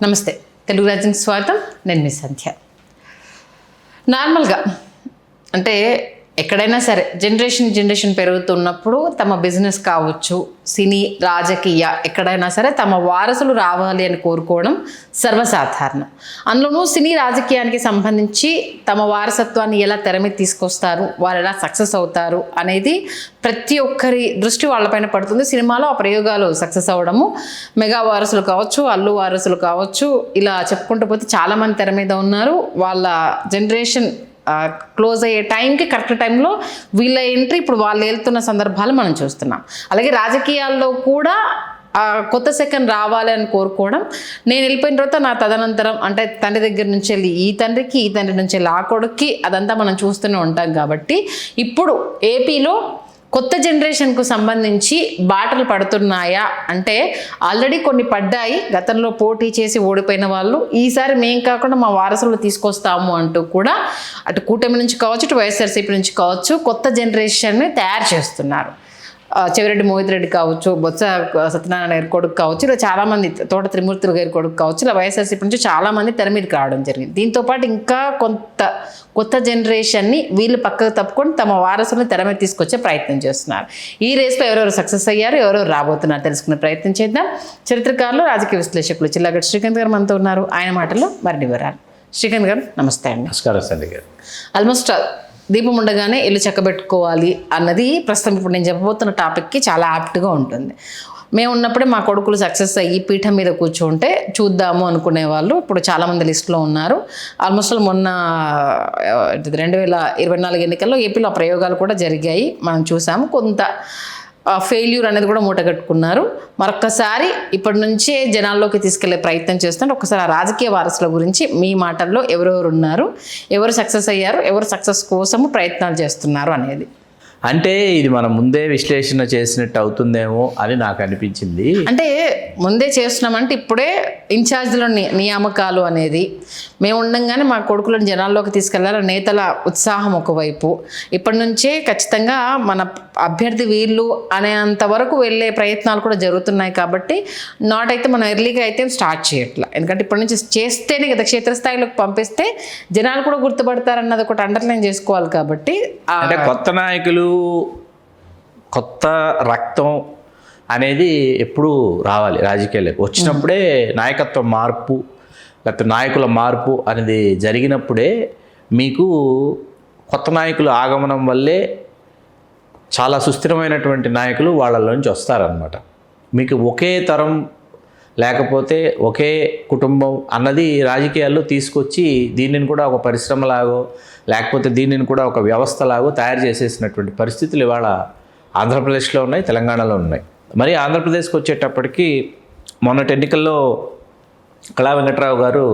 నమస్తే, తెలుగు రాజ్యానికి స్వాగతం. నేను మీ సంధ్య. నార్మల్గా అంటే ఎక్కడైనా సరే జనరేషన్ పెరుగుతున్నప్పుడు తమ బిజినెస్ కావచ్చు, సినీ, రాజకీయ ఎక్కడైనా సరే తమ వారసులు రావాలి అని కోరుకోవడం సర్వసాధారణం. అందులోనూ సినీ రాజకీయానికి సంబంధించి తమ వారసత్వాన్ని ఎలా తెర మీద తీసుకొస్తారు, వారు ఎలా సక్సెస్ అవుతారు అనేది ప్రతి ఒక్కరి దృష్టి వాళ్ళపైన పడుతుంది. సినిమాలో ఆ ప్రయోగాలు సక్సెస్ అవ్వడము, మెగా వారసులు కావచ్చు, అల్లు వారసులు కావచ్చు, ఇలా చెప్పుకుంటూ పోతే చాలామంది తెర మీద ఉన్నారు. వాళ్ళ జనరేషన్ క్లోజ్ అయ్యే టైంకి కరెక్ట్ టైంలో వీళ్ళ ఎంట్రీ ఇప్పుడు వాళ్ళు వెళ్తున్న సందర్భాలు మనం చూస్తున్నాం. అలాగే రాజకీయాల్లో కూడా కొత్త సెకండ్ రావాలి అని కోరుకోవడం, నేను వెళ్ళిపోయిన తర్వాత నా తదనంతరం అంటే తండ్రి దగ్గర నుంచి వెళ్ళి ఈ తండ్రికి, ఈ తండ్రి నుంచి వెళ్ళి ఆ కొడుక్కి, అదంతా మనం చూస్తూనే ఉంటాం. కాబట్టి ఇప్పుడు ఏపీలో కొత్త జనరేషన్కు సంబంధించి బాటలు పడుతున్నాయా అంటే ఆల్రెడీ కొన్ని పడ్డాయి. గతంలో పోటీ చేసి ఓడిపోయిన వాళ్ళు ఈసారి మేం కాకుండా మా వారసులు తీసుకొస్తాము అంటూ కూడా అటు కూటమి నుంచి కావచ్చు, ఇటు వైఎస్ఆర్సీపీ నుంచి కావచ్చు కొత్త జనరేషన్ని తయారు చేస్తున్నారు. చెవిరెడ్డి మోహిత్ రెడ్డి కావచ్చు, బొత్స సత్యనారాయణ గారి కొడుకు కావచ్చు, ఇలా చాలామంది, తోట త్రిమూర్తులు గారి కొడుకు కావచ్చు, ఇలా వైఎస్ఆర్సీపీ నుంచి చాలామంది తెర మీదకి రావడం జరిగింది. దీంతోపాటు ఇంకా కొత్త జనరేషన్ని వీళ్ళు పక్కకు తప్పుకొని తమ వారసులను తెర మీద తీసుకొచ్చే ప్రయత్నం చేస్తున్నారు. ఈ రేస్లో ఎవరెవరు సక్సెస్ అయ్యారు, ఎవరెవరు రాబోతున్నారు తెలుసుకునే ప్రయత్నం చేద్దాం. చరిత్రకారులు, రాజకీయ విశ్లేషకులు చిల్లాగడ్డ శ్రీకాంత్ గారు మనతో ఉన్నారు. ఆయన మాటల్లో మరిన్ని వివరాలు. శ్రీకాంత్ గారు నమస్తే అండి. నమస్కారం సంధ్య గారు. ఆల్మోస్ట్ దీపం ఉండగానే ఇల్లు చక్కబెట్టుకోవాలి అన్నది ప్రస్తుతం ఇప్పుడు నేను చెప్పబోతున్న టాపిక్కి చాలా యాప్ట్గా ఉంటుంది. మేము ఉన్నప్పుడే మా కొడుకులు సక్సెస్ అయ్యి పీఠం మీద కూర్చుంటే చూద్దాము అనుకునే వాళ్ళు ఇప్పుడు చాలామంది లిస్టులో ఉన్నారు. ఆల్మోస్ట్ మొన్న 2024 ఎన్నికల్లో ఏపీలో ఆ ప్రయోగాలు కూడా జరిగాయి, మనం చూసాము. కొంత ఫెయిల్యూర్ అనేది కూడా మూటగట్టుకున్నారు. మరొక్కసారి ఇప్పటి నుంచే జనాల్లోకి తీసుకెళ్లే ప్రయత్నం చేస్తుంటే ఒకసారి ఆ రాజకీయ వారసుల గురించి మీ మాటల్లో ఎవరెవరు ఉన్నారు, ఎవరు సక్సెస్ అయ్యారు, ఎవరు సక్సెస్ కోసము ప్రయత్నాలు చేస్తున్నారు అనేది. అంటే ఇది మనం ముందే విశ్లేషణ చేసినట్టు అవుతుందేమో అని నాకు అనిపించింది. అంటే ముందే చేస్తున్నామంటే ఇప్పుడే ఇన్ఛార్జ్ల నియామకాలు అనేది మేము ఉండంగానే మా కొడుకులను జనాల్లోకి తీసుకెళ్లాలి, నేతల ఉత్సాహం ఒకవైపు. ఇప్పటి నుంచే ఖచ్చితంగా మన అభ్యర్థి వీళ్ళు అనేంత వరకు వెళ్ళే ప్రయత్నాలు కూడా జరుగుతున్నాయి. కాబట్టి నాట్ అయితే మనం ఎర్లీగా అయితే స్టార్ట్ చేయట్లా, ఎందుకంటే ఇప్పటి నుంచి చేస్తేనే కదా క్షేత్రస్థాయిలోకి పంపిస్తే జనాలు కూడా గుర్తుపడతారన్నది ఒకటి అండర్లైన్ చేసుకోవాలి. కాబట్టి అంటే కొత్త నాయకులు, కొత్త రక్తం అనేది ఎప్పుడు రావాలి రాజకీయాలకు. వచ్చినప్పుడే నాయకత్వ మార్పు లేకపోతే నాయకుల మార్పు అనేది జరిగినప్పుడే మీకు కొత్త నాయకుల ఆగమనం వల్లే చాలా సుస్థిరమైనటువంటి నాయకులు వాళ్ళలోంచి వస్తారనమాట. మీకు ఒకే తరం లేకపోతే ఒకే కుటుంబం అన్నది రాజకీయాల్లో తీసుకొచ్చి దీనిని కూడా ఒక పరిశ్రమలాగో లేకపోతే దీనిని కూడా ఒక వ్యవస్థలాగో తయారు చేసేసినటువంటి పరిస్థితులు ఇవాళ ఆంధ్రప్రదేశ్లో ఉన్నాయి, తెలంగాణలో ఉన్నాయి. మరి ఆంధ్రప్రదేశ్కి వచ్చేటప్పటికి మొన్నటి ఎన్నికల్లో కళా వెంకట్రావు గారు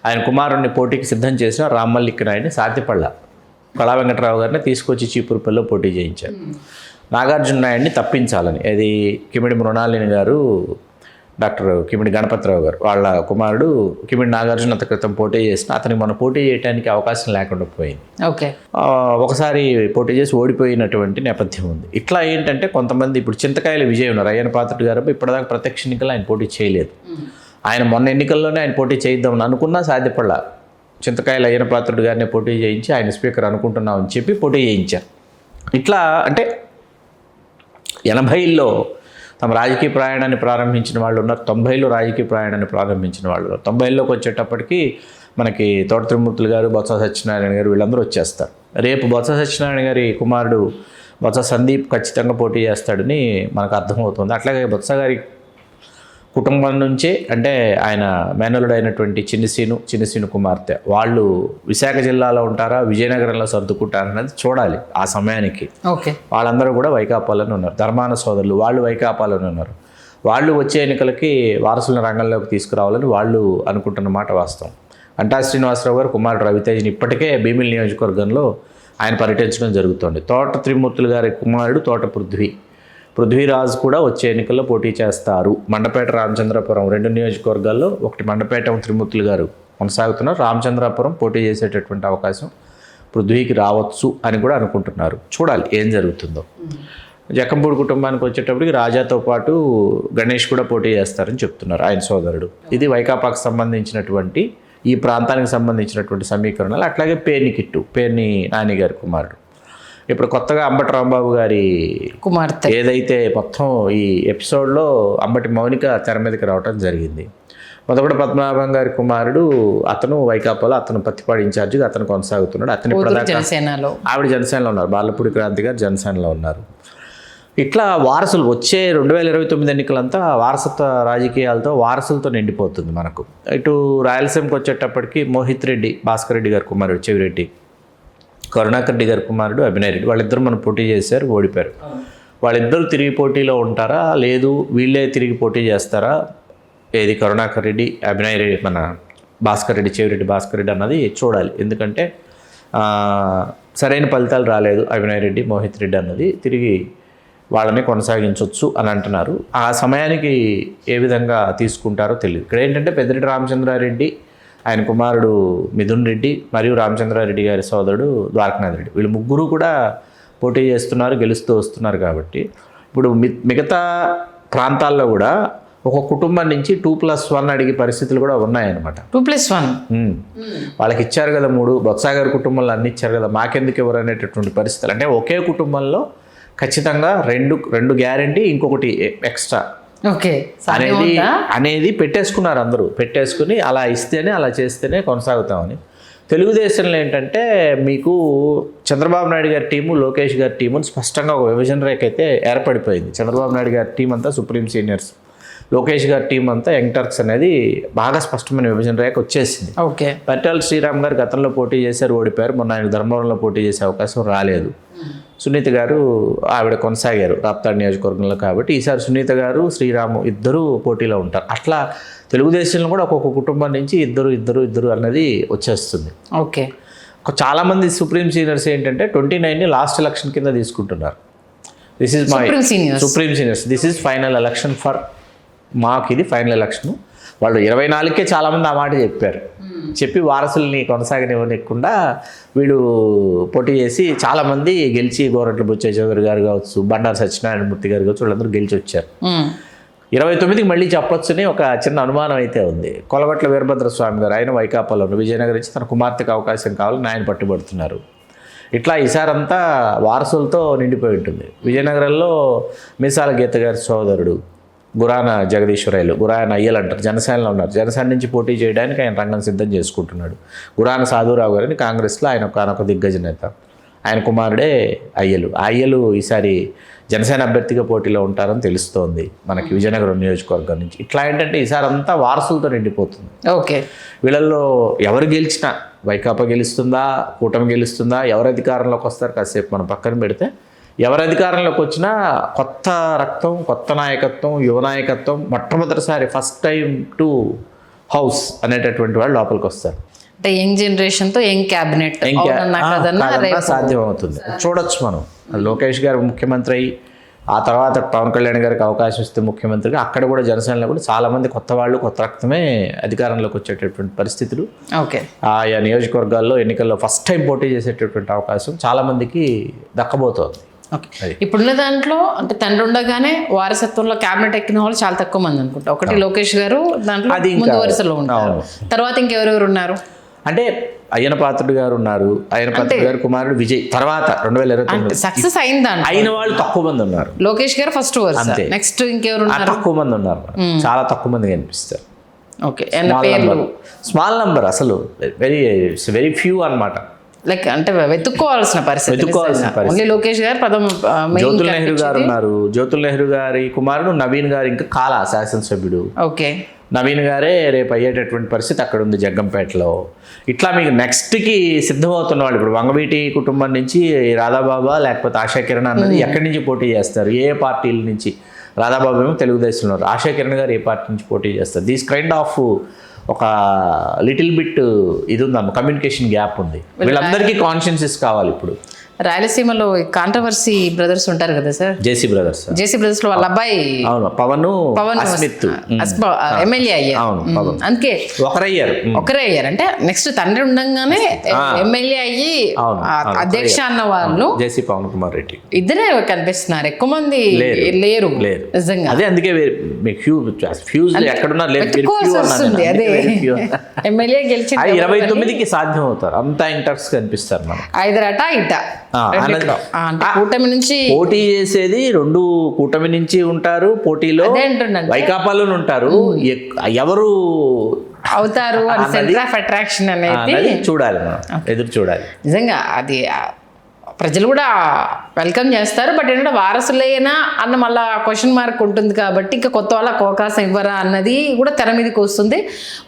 ఆయన కుమారుడిని పోటీకి సిద్ధం చేసిన రామ్మల్లిక్ నాయుడిని సాధ్యపడలా. కళా వెంకట్రావు గారిని తీసుకొచ్చి చీపురుపల్లిలో పోటీ చేయించారు. నాగార్జున నాయుడిని తప్పించాలని, అది కిమిడి మృణాలిని గారు, డాక్టర్ కిమిడి గణపతిరావు గారు వాళ్ళ కుమారుడు కిమిడి నాగార్జున అంత క్రితం పోటీ చేసిన అతనికి మనం పోటీ చేయడానికి అవకాశం లేకుండా పోయింది. ఓకే, ఒకసారి పోటీ చేసి ఓడిపోయినటువంటి నేపథ్యం ఉంది. ఇట్లా ఏంటంటే కొంతమంది ఇప్పుడు చింతకాయల విజయ్ ఉన్నారు, అయ్యన పాత్రుడు గారు ఇప్పటిదాకా ప్రత్యక్ష ఎన్నికల్లో ఆయన పోటీ చేయలేదు. ఆయన మొన్న ఎన్నికల్లోనే ఆయన పోటీ చేయిద్దామని అనుకున్నా సాధ్యపడలా. చింతకాయల అయ్యన పాత్రుడు గారిని పోటీ చేయించి ఆయన స్పీకర్ అనుకుంటున్నామని చెప్పి పోటీ చేయించారు. ఇట్లా అంటే 80లో తమ రాజకీయ ప్రయాణాన్ని ప్రారంభించిన వాళ్ళు ఉన్నారు, 90లో రాజకీయ ప్రయాణాన్ని ప్రారంభించిన వాళ్ళు ఉన్నారు. 90లోకి వచ్చేటప్పటికి మనకి తోట త్రిమూర్తులు గారు, బొత్స సత్యనారాయణ గారు వీళ్ళందరూ వచ్చేస్తారు. రేపు బొత్స సత్యనారాయణ గారి కుమారుడు బొత్స సందీప్ ఖచ్చితంగా పోటీ చేస్తాడని మనకు అర్థమవుతుంది. అట్లాగే బొత్స గారి కుటుంబం నుంచే అంటే ఆయన మేనలుడు అయినటువంటి చిన్నసీను కుమార్తె వాళ్ళు విశాఖ జిల్లాలో ఉంటారా, విజయనగరంలో సర్దుకుంటారన్నది చూడాలి ఆ సమయానికి. ఓకే, వాళ్ళందరూ కూడా వైకాపాలోనే ఉన్నారు. ధర్మాన సోదరులు వాళ్ళు వైకాపాలోనే ఉన్నారు. వాళ్ళు వచ్చే ఎన్నికలకి వారసులను రంగంలోకి తీసుకురావాలని వాళ్ళు అనుకుంటున్న మాట వాస్తవం. అంటా శ్రీనివాసరావు గారు కుమారుడు రవితేజని ఇప్పటికే భీమిలి నియోజకవర్గంలో ఆయన పర్యటించడం జరుగుతోంది. తోట త్రిమూర్తులు గారి కుమారుడు తోట పృథ్వీరాజ్ కూడా వచ్చే ఎన్నికల్లో పోటీ చేస్తారు. మండపేట, రామచంద్రపురం 2 నియోజకవర్గాల్లో, ఒకటి మండపేట త్రిమూర్తులు గారు కొనసాగుతున్నారు, రామచంద్రపురం పోటీ చేసేటటువంటి అవకాశం పృథ్వీకి రావచ్చు అని కూడా అనుకుంటున్నారు. చూడాలి ఏం జరుగుతుందో. జక్కంపూడి కుటుంబానికి వచ్చేటప్పటికి రాజాతో పాటు గణేష్ కూడా పోటీ చేస్తారని చెప్తున్నారు, ఆయన సోదరుడు. ఇది వైకాపాకు సంబంధించినటువంటి ఈ ప్రాంతానికి సంబంధించినటువంటి సమీకరణలు. అట్లాగే పేర్ని కిట్టు, పేర్ని నాని గారి కుమారుడు. ఇప్పుడు కొత్తగా అంబటి రాంబాబు గారి కుమార్తె ఏదైతే మొత్తం ఈ ఎపిసోడ్లో అంబటి మౌనిక తెర మీదకి రావడం జరిగింది. మొదటి పద్మనాభం గారి కుమారుడు, అతను వైకాపాలో, అతను పత్తిపాడు ఇన్ఛార్జిగా అతను కొనసాగుతున్నాడు. అతని జనసేనలో, ఆవిడ జనసేనలో ఉన్నారు, బాలపూడి క్రాంతి గారు జనసేనలో ఉన్నారు. ఇట్లా వారసులు వచ్చే 2029 ఎన్నికలంతా వారసత్వ రాజకీయాలతో వారసులతో నిండిపోతుంది మనకు. ఇటు రాయలసీమకి వచ్చేటప్పటికి మోహిత్ రెడ్డి, భాస్కర్ రెడ్డి గారి కుమారుడు చెవిరెడ్డి, కరుణాకర్ రెడ్డి గారి కుమారుడు అభినయ్ రెడ్డి, వాళ్ళిద్దరు మనం పోటీ చేశారు, ఓడిపోయారు. వాళ్ళిద్దరూ తిరిగి పోటీలో ఉంటారా, లేదు వీళ్ళే తిరిగి పోటీ చేస్తారా, ఏది కరుణాకర్ రెడ్డి, అభినయ్ రెడ్డి, మన భాస్కర్ రెడ్డి, చెవిరెడ్డి భాస్కర్ రెడ్డి అన్నది చూడాలి. ఎందుకంటే సరైన ఫలితాలు రాలేదు అభినయ్ రెడ్డి, మోహిత్ రెడ్డి అన్నది, తిరిగి వాళ్ళని కొనసాగించవచ్చు అని అంటున్నారు. ఆ సమయానికి ఏ విధంగా తీసుకుంటారో తెలియదు. ఇక్కడ ఏంటంటే పెద్దిరెడ్డి రామచంద్రారెడ్డి, ఆయన కుమారుడు మిథున్ రెడ్డి మరియు రామచంద్రారెడ్డి గారి సోదరుడు ద్వారకనాథ్ రెడ్డి, వీళ్ళు ముగ్గురు కూడా పోటీ చేస్తున్నారు, గెలుస్తూ వస్తున్నారు. కాబట్టి ఇప్పుడు మిగతా ప్రాంతాల్లో కూడా ఒక కుటుంబం నుంచి 2+1 అడిగే పరిస్థితులు కూడా ఉన్నాయన్నమాట. 2+1 వాళ్ళకి ఇచ్చారు కదా 3, బొత్స గారి కుటుంబంలో అన్ని ఇచ్చారు కదా, మాకెందుకు ఎవరు అనేటటువంటి పరిస్థితులు. అంటే ఒకే కుటుంబంలో ఖచ్చితంగా రెండు గ్యారెంటీ, ఇంకొకటి ఎక్స్ట్రా అనేది పెట్టేసుకున్నారు అందరూ. పెట్టేసుకుని అలా ఇస్తేనే, అలా చేస్తేనే కొనసాగుతామని. తెలుగుదేశంలో ఏంటంటే మీకు చంద్రబాబు నాయుడు గారి టీము, లోకేష్ గారి టీము స్పష్టంగా ఒక విభజన రేఖ అయితే ఏర్పడిపోయింది. చంద్రబాబు నాయుడు గారి టీం అంతా సుప్రీం సీనియర్స్, లోకేష్ గారి టీం అంతా యంగ్ టర్క్స్ అనేది బాగా స్పష్టమైన విభజన రేఖ వచ్చేసింది. పరిటాల శ్రీరామ్ గారు గతంలో పోటీ చేశారు, ఓడిపోయారు. మొన్న ఆయన ధర్మవరంలో పోటీ చేసే అవకాశం రాలేదు. సునీత గారు, ఆవిడ కొనసాగారు రాప్తాడు నియోజకవర్గంలో. కాబట్టి ఈసారి సునీత గారు, శ్రీరాము ఇద్దరు పోటీలో ఉంటారు. అట్లా తెలుగుదేశంలో కూడా ఒక్కొక్క కుటుంబం నుంచి ఇద్దరు అన్నది వచ్చేస్తుంది. చాలామంది సుప్రీం సీనియర్స్ ఏంటంటే 29ని లాస్ట్ ఎలక్షన్ కింద తీసుకుంటున్నారు. This is my supreme seniors, this is final election for మాకు, ఇది ఫైనల్ ఎలక్షన్. వాళ్ళు 24కే చాలామంది ఆ మాట చెప్పి వారసుల్ని కొనసాగనివ్వకుండా వీళ్ళు పోటీ చేసి చాలామంది గెలిచి, గోరట్ల బుచ్చయ్య చౌదరి గారు కావచ్చు, బండారు సత్యనారాయణ మూర్తి గారు కావచ్చు, వాళ్ళందరూ గెలిచి వచ్చారు. 29కి మళ్ళీ చెప్పొచ్చని ఒక చిన్న అనుమానం అయితే ఉంది. కొలగట్ల వీరభద్రస్వామి గారు, ఆయన వైకాపాలో విజయనగరం నుంచి తన కుమార్తెకు అవకాశం కావాలని ఆయన పట్టుబడుతున్నారు. ఇట్లా ఈసారంతా వారసులతో నిండిపోయి ఉంటుంది. విజయనగరంలో మీసాల గీత గారి సోదరుడు గురాన జగదీశ్వరాయలు, గురాన అయ్యలు అంటారు, జనసేనలో ఉన్నారు. జనసేన నుంచి పోటీ చేయడానికి ఆయన రంగం సిద్ధం చేసుకుంటున్నాడు. గురాన సాధురావు గారిని కాంగ్రెస్లో ఆయన ఒక దిగ్గజ నేత, ఆయన కుమారుడే అయ్యలు. అయ్యలు ఈసారి జనసేన అభ్యర్థిగా పోటీలో ఉంటారని తెలుస్తోంది మనకి విజయనగరం నియోజకవర్గం నుంచి. ఇట్లా ఏంటంటే ఈసారి అంతా వారసులతో నిండిపోతుంది. వీళ్ళల్లో ఎవరు గెలిచినా, వైకాపా గెలుస్తుందా, కూటమి గెలుస్తుందా, ఎవరు అధికారంలోకి వస్తారు కాసేపు మనం పక్కన పెడితే, ఎవరు అధికారంలోకి వచ్చినా కొత్త రక్తం, కొత్త నాయకత్వం, యువ నాయకత్వం, మొట్టమొదటిసారి ఫస్ట్ టైం టు హౌస్ అనేటటువంటి వాళ్ళు లోపలికి వస్తారు. అంటే యంగ్ జనరేషన్తో యంగ్ క్యాబినెట్ సాధ్యం అవుతుంది. చూడొచ్చు మనం. లోకేష్ గారు ముఖ్యమంత్రి అయ్యి ఆ తర్వాత పవన్ కళ్యాణ్ గారికి అవకాశం ఇస్తే ముఖ్యమంత్రిగా, అక్కడ కూడా జనసేనలో కూడా చాలామంది కొత్త వాళ్ళు, కొత్త రక్తమే అధికారంలోకి వచ్చేటటువంటి పరిస్థితులు ఆయా నియోజకవర్గాల్లో ఎన్నికల్లో ఫస్ట్ టైం పోటీ చేసేటటువంటి అవకాశం చాలామందికి దక్కబోతోంది. ఇప్పుడున్న దాంట్లో అంటే తండ్రి ఉండగానే వారసత్వంలో క్యాబినెట్ ఎక్కిన వాళ్ళు చాలా తక్కువ మంది అనుకుంటా. ఒకటి లోకేష్ గారు దాంట్లో ముందు వరుసలో ఉంటారు. తర్వాత ఇంకెవరెవరు ఉన్నారు అంటే అయ్యన పాత్రుడు గారు ఉన్నారు, అయ్యన పాత్రుడు గారు కుమారుడు విజయ్. తర్వాత 2029 సక్సెస్ అయిన వాళ్ళు తక్కువ మంది ఉన్నారు. లోకేష్ గారు ఫస్ట్ వరుస, నెక్స్ట్ ఇంకెవరు తక్కువ మంది ఉన్నారు, చాలా తక్కువ మంది కనిపిస్తారు. స్మాల్ నంబర్, అసలు వెరీ ఫ్యూ అన్నమాట. లైక్ అంటే వెతుక్కోవాల్సిన పరిస్థితి. లోకేష్ గారు జ్యోతుల్ నెహ్రూ గారు ఉన్నారు. జ్యోతుల్ నెహ్రూ గారి కుమారుడు నవీన్ గారు ఇంకా కాలా శాసనసభ్యుడు. నవీన్ గారే రేపు అయ్యేటటువంటి పరిస్థితి అక్కడ ఉంది జగ్గంపేటలో. ఇట్లా మీకు నెక్స్ట్కి సిద్ధమవుతున్న వాళ్ళు ఇప్పుడు వంగవీటి కుటుంబం నుంచి రాధాబాబా లేకపోతే ఆశా కిరణ్ అన్నది ఎక్కడి నుంచి పోటీ చేస్తారు, ఏ పార్టీల నుంచి. రాధాబాబు ఏమో తెలుగుదేశంలో, ఆశా కిరణ్ గారు ఏ పార్టీ నుంచి పోటీ చేస్తారు. దీస్ కైండ్ ఆఫ్ ఒక లిటిల్ బిట్ ఇది ఉందమ్మ, కమ్యూనికేషన్ గ్యాప్ ఉంది. వీళ్ళందరికీ కాన్షియన్సెస్ కావాలి. ఇప్పుడు రాయలసీమలో కాంట్రవర్సీ బ్రదర్స్ ఉంటారు కదా sir, JC brothers. JC brothers లో వాళ్ళ అబ్బాయి అవును, పవన్ అస్మిత్. ఎమ్మెల్యే అయ్యారు. అవును, పవన్ అందుకే ఒకరయ్యారు. ఒకరే అయ్యారు. అంటే నెక్స్ట్ తండ్రి ఉండంగానే ఎమ్మెల్యే అయ్యి అధ్యక్ష అన్న వాళ్ళు జేసీ పవన్ కుమార్ రెడ్డి ఇద్దరే కనిపిస్తున్నారు, ఎక్కువ మంది లేరు నిజంగా. అదే అందుకే మీకు ఫ్యూజ్ ఎక్కడున్నా వస్తుంది. అదే ఎమ్మెల్యే గెలిచి 29కి సాధ్యం అవుతారు, అంతా ఇంటర్స్ కనిపిస్తారు మనం. ఐదరట ఇట అంటే కూటమి నుంచి పోటీ చేసేది 2 కూటమి నుంచి ఉంటారు పోటీలో, వైకాపాలో ఉంటారు. ఎవరు అవుతారు అని సెంటర్ ఆఫ్ అట్రాక్షన్ అనేది చూడాలి, మనం ఎదురు చూడాలి. నిజంగా అది ప్రజలు కూడా వెల్కమ్ చేస్తారు. బట్ ఏంటంటే వారసులేనా అన్న మళ్ళీ క్వశ్చన్ మార్క్ ఉంటుంది కాబట్టి ఇంకా కొత్త వాళ్ళకి అవకాశం ఇవ్వరా అన్నది కూడా తెర మీదకి వస్తుంది.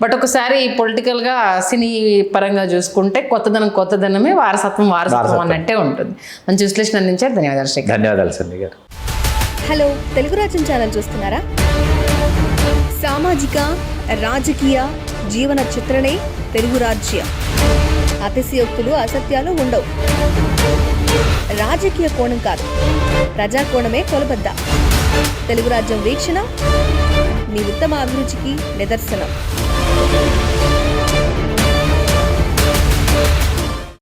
బట్ ఒకసారి పొలిటికల్గా సినీ పరంగా చూసుకుంటే కొత్తదనమే వారసత్వం అన్నట్టే ఉంటుంది. మంచి విశ్లేషణ అందించారు. ధన్యవాదాలు శ్రీ. ధన్యవాదాలు సంధ్య గారు. హలో, తెలుగు రాజ్యం ఛానల్ చూస్తున్నారా? సామాజిక రాజకీయ జీవన చిత్రణే తెలుగు రాజ్యం. అతిశయోక్తులు అసత్యాలు ఉండవు. రాజకీయ కోణం కాదు, ప్రజా కోణమే కొలబద్ద. తెలుగు రాజ్యం వీక్షణ మీ ఉత్తమ అభిరుచికి నిదర్శనం.